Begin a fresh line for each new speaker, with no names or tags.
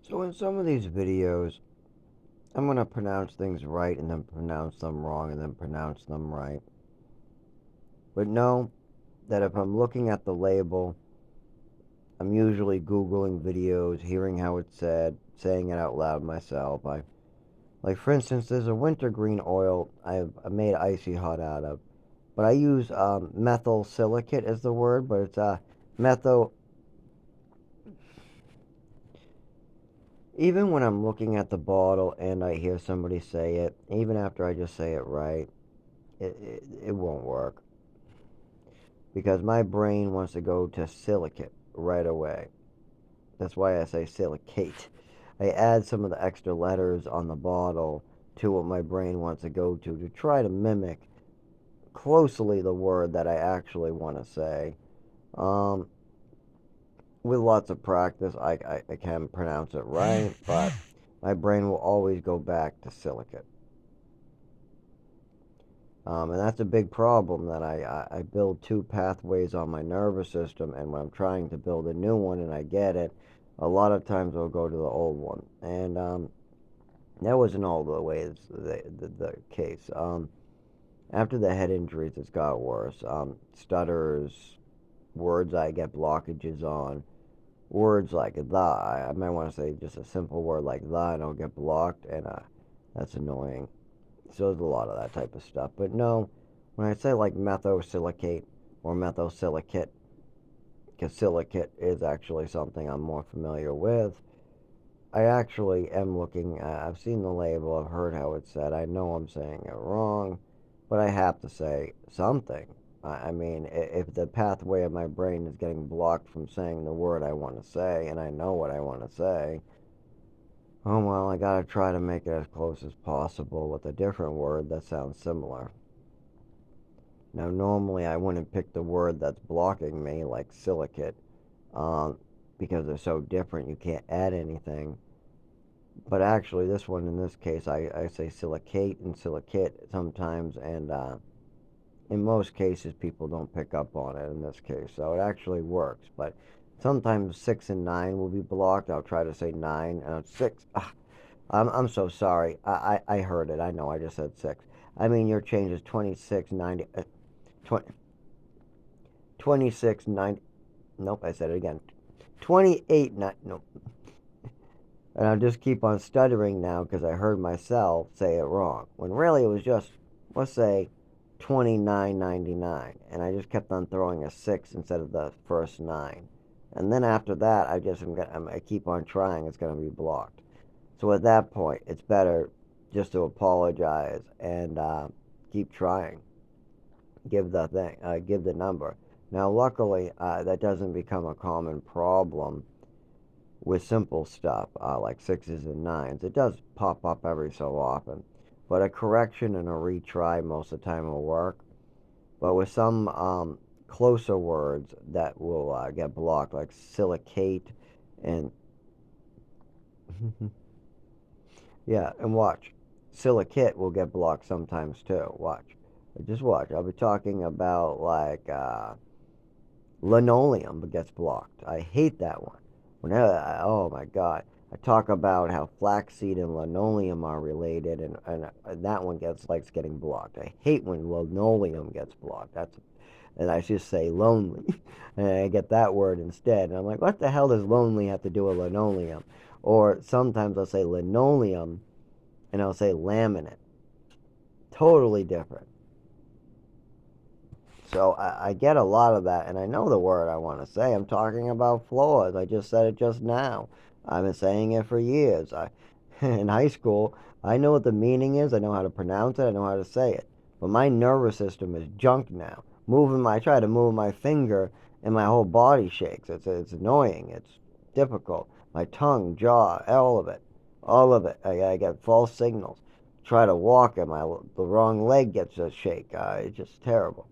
So in some of these videos, I'm going to pronounce things right and then pronounce them wrong and then pronounce them right. But know that if I'm looking at the label, I'm usually Googling videos, hearing how it's said, saying it out loud myself. Like for instance, there's a wintergreen oil I made icy hot out of, but I use methyl silicate as the word, but it's methyl. Even when I'm looking at the bottle and I hear somebody say it, even after I just say it right, it won't work because my brain wants to go to silicate right away. That's why I say silicate. I add some of the extra letters on the bottle to what my brain wants to go to try to mimic closely the word that I actually want to say. Um, with lots of practice, I can pronounce it right, but my brain will always go back to silicate. And that's a big problem that I build two pathways on my nervous system, and when I'm trying to build a new one and I get it, a lot of times I'll go to the old one. And that wasn't all the way the case. After the head injuries, it's got worse. Stutters, words I get blockages on, words like the. I might want to say just a simple word like the, and I'll get blocked, and that's annoying. So there's a lot of that type of stuff. But no, when I say like methosilicate or methosilicate, because silicate is actually something I'm more familiar with, I actually am looking, I've seen the label, I've heard how it's said, I know I'm saying it wrong, but I have to say something. I mean, if the pathway of my brain is getting blocked from saying the word I want to say, and I know what I want to say, oh well, I gotta try to make it as close as possible with a different word that sounds similar. Now, normally I wouldn't pick the word that's blocking me, like silicate, um, because they're so different, you can't add anything. But actually, this one in this case, I say silicate and silicate sometimes, and in most cases, people don't pick up on it in this case, so it actually works. But sometimes 6 and 9 will be blocked. I'll try to say 9 and 6. I'm so sorry. I heard it. I know I just said 6. I mean, your change is 26, 90, 20, 26, 90. Nope, I said it again. 28, 9. Nope. And I'll just keep on stuttering now because I heard myself say it wrong. When really it was just, let's say, 29.99. And I just kept on throwing a 6 instead of the first 9. And then after that, I keep on trying. It's going to be blocked. So at that point, it's better just to apologize and keep trying. Give the number. Now, luckily, that doesn't become a common problem with simple stuff like sixes and nines. It does pop up every so often, but a correction and a retry most of the time will work. But with some closer words that will get blocked, like silicate and yeah, and watch, silicate will get blocked sometimes too. Watch, just watch. I'll be talking about like linoleum gets blocked. I hate that one. Whenever, oh my god, I talk about how flaxseed and linoleum are related, and that one likes getting blocked. I hate when linoleum gets blocked. And I just say lonely, and I get that word instead. And I'm like, what the hell does lonely have to do with linoleum? Or sometimes I'll say linoleum, and I'll say laminate. Totally different. So I get a lot of that, and I know the word I want to say. I'm talking about floors. I just said it just now. I've been saying it for years. In high school, I know what the meaning is. I know how to pronounce it. I know how to say it. But my nervous system is junk now. I try to move my finger, and my whole body shakes. It's annoying. It's difficult. My tongue, jaw, all of it. I get false signals. Try to walk, and the wrong leg gets a shake. It's just terrible.